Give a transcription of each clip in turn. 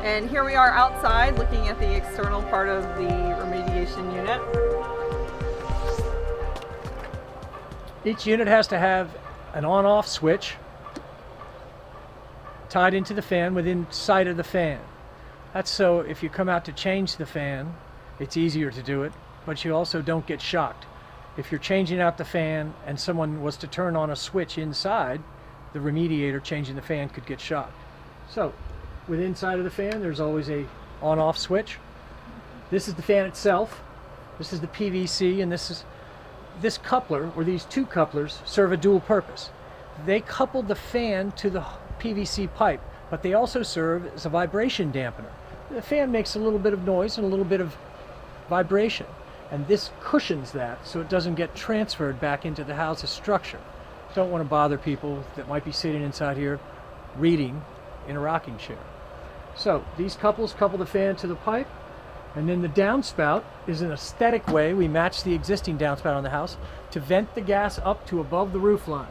And here we are outside looking at the external part of the remediation unit. Each unit has to have an on-off switch tied into the fan within sight of the fan. That's so if you come out to change the fan, it's easier to do it, but you also don't get shocked. If you're changing out the fan and someone was to turn on a switch inside, the remediator changing the fan could get shocked. So, within inside of the fan, there's always a on-off switch. This is the fan itself. This is the PVC, and this coupler, or these two couplers, serve a dual purpose. They couple the fan to the PVC pipe, but they also serve as a vibration dampener. The fan makes a little bit of noise and a little bit of vibration, and this cushions that so it doesn't get transferred back into the house's structure. Don't want to bother people that might be sitting inside here reading in a rocking chair. So these couples couple the fan to the pipe, and then the downspout is an aesthetic way we match the existing downspout on the house to vent the gas up to above the roof line.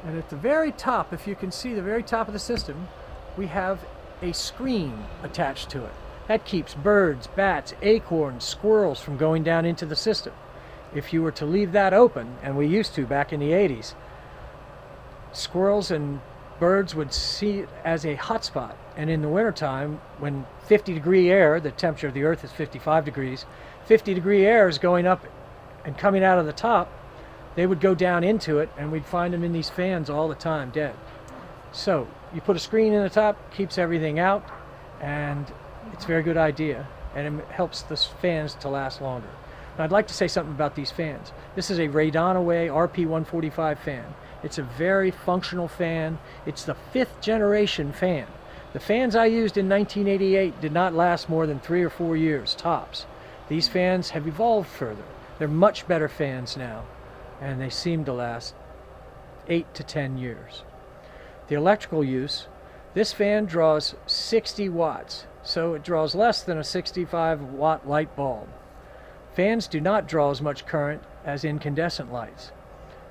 And at the very top, if you can see the very top of the system, we have a screen attached to it. That keeps birds, bats, acorns, squirrels from going down into the system. If you were to leave that open, and we used to back in the 80s, squirrels and birds would see it as a hot spot. And in the wintertime, when 50-degree air, the temperature of the earth is 55 degrees, 50-degree air is going up and coming out of the top, they would go down into it, and we'd find them in these fans all the time, dead. So you put a screen in the top, keeps everything out, and it's a very good idea, and it helps the fans to last longer. Now, I'd like to say something about these fans. This is a Radon Away RP145 fan. It's a very functional fan. It's the 5th generation fan. The fans I used in 1988 did not last more than 3 or 4 years, tops. These fans have evolved further. They're much better fans now, and they seem to last 8 to 10 years. The electrical use, this fan draws 60 watts, so it draws less than a 65-watt light bulb. Fans do not draw as much current as incandescent lights.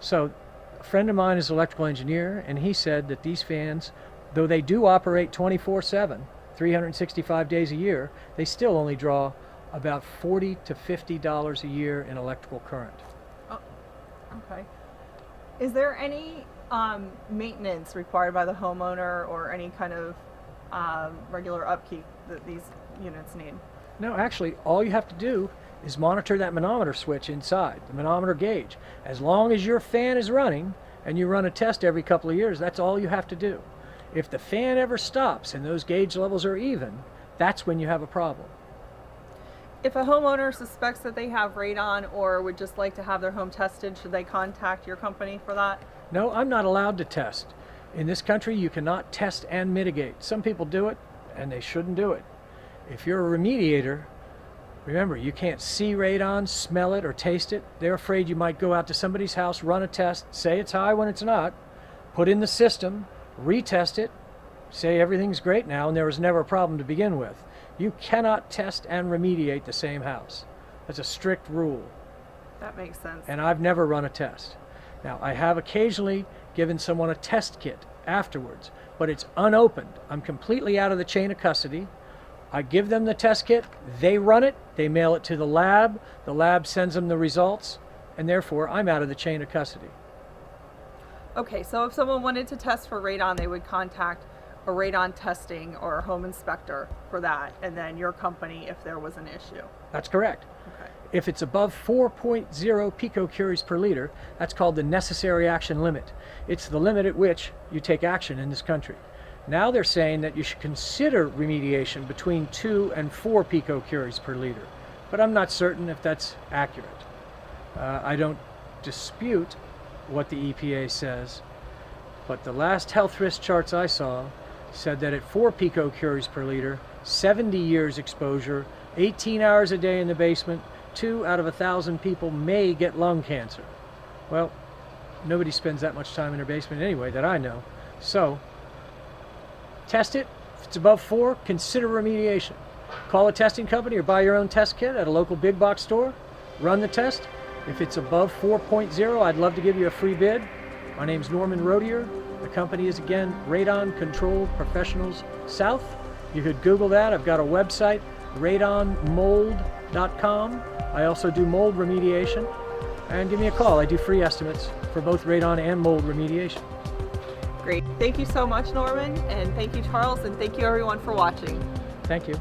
So a friend of mine is an electrical engineer, and he said that these fans, though they do operate 24/7, 365 days a year, they still only draw about $40 to $50 a year in electrical current. Oh, okay. Is there any maintenance required by the homeowner or any kind of regular upkeep that these units need? No, actually, all you have to do is monitor that manometer switch inside, the manometer gauge. As long as your fan is running and you run a test every couple of years, that's all you have to do. If the fan ever stops and those gauge levels are even, that's when you have a problem. If a homeowner suspects that they have radon or would just like to have their home tested, should they contact your company for that? No, I'm not allowed to test. In this country, you cannot test and mitigate. Some people do it, and they shouldn't do it. If you're a remediator, remember, you can't see radon, smell it, or taste it. They're afraid you might go out to somebody's house, run a test, say it's high when it's not, put in the system, retest it, say everything's great now, and there was never a problem to begin with. You cannot test and remediate the same house. That's a strict rule. That makes sense. And I've never run a test. Now, I have occasionally given someone a test kit afterwards, but it's unopened. I'm completely out of the chain of custody. I give them the test kit, they run it, they mail it to the lab sends them the results, and therefore I'm out of the chain of custody. Okay, so if someone wanted to test for radon, they would contact a radon testing or a home inspector for that, and then your company if there was an issue. That's correct. Okay. If it's above 4.0 picocuries per liter, that's called the necessary action limit. It's the limit at which you take action in this country. Now they're saying that you should consider remediation between 2 and 4 picocuries per liter, but I'm not certain if that's accurate. I don't dispute what the EPA says, but the last health risk charts I saw said that at 4 picocuries per liter, 70 years exposure, 18 hours a day in the basement, 2 out of 1,000 people may get lung cancer. Well, nobody spends that much time in their basement anyway that I know. So, test it. If it's above 4, consider remediation. Call a testing company or buy your own test kit at a local big box store. Run the test. If it's above 4.0, I'd love to give you a free bid. My name's Norman Rodier. The company is, again, Radon Control Professionals South, You could Google that. I've got a website, radonmold.com. I also do mold remediation. And give me a call. I do free estimates for both radon and mold remediation. Great. Thank you so much, Norman, and thank you, Charles, and thank you everyone for watching. Thank you.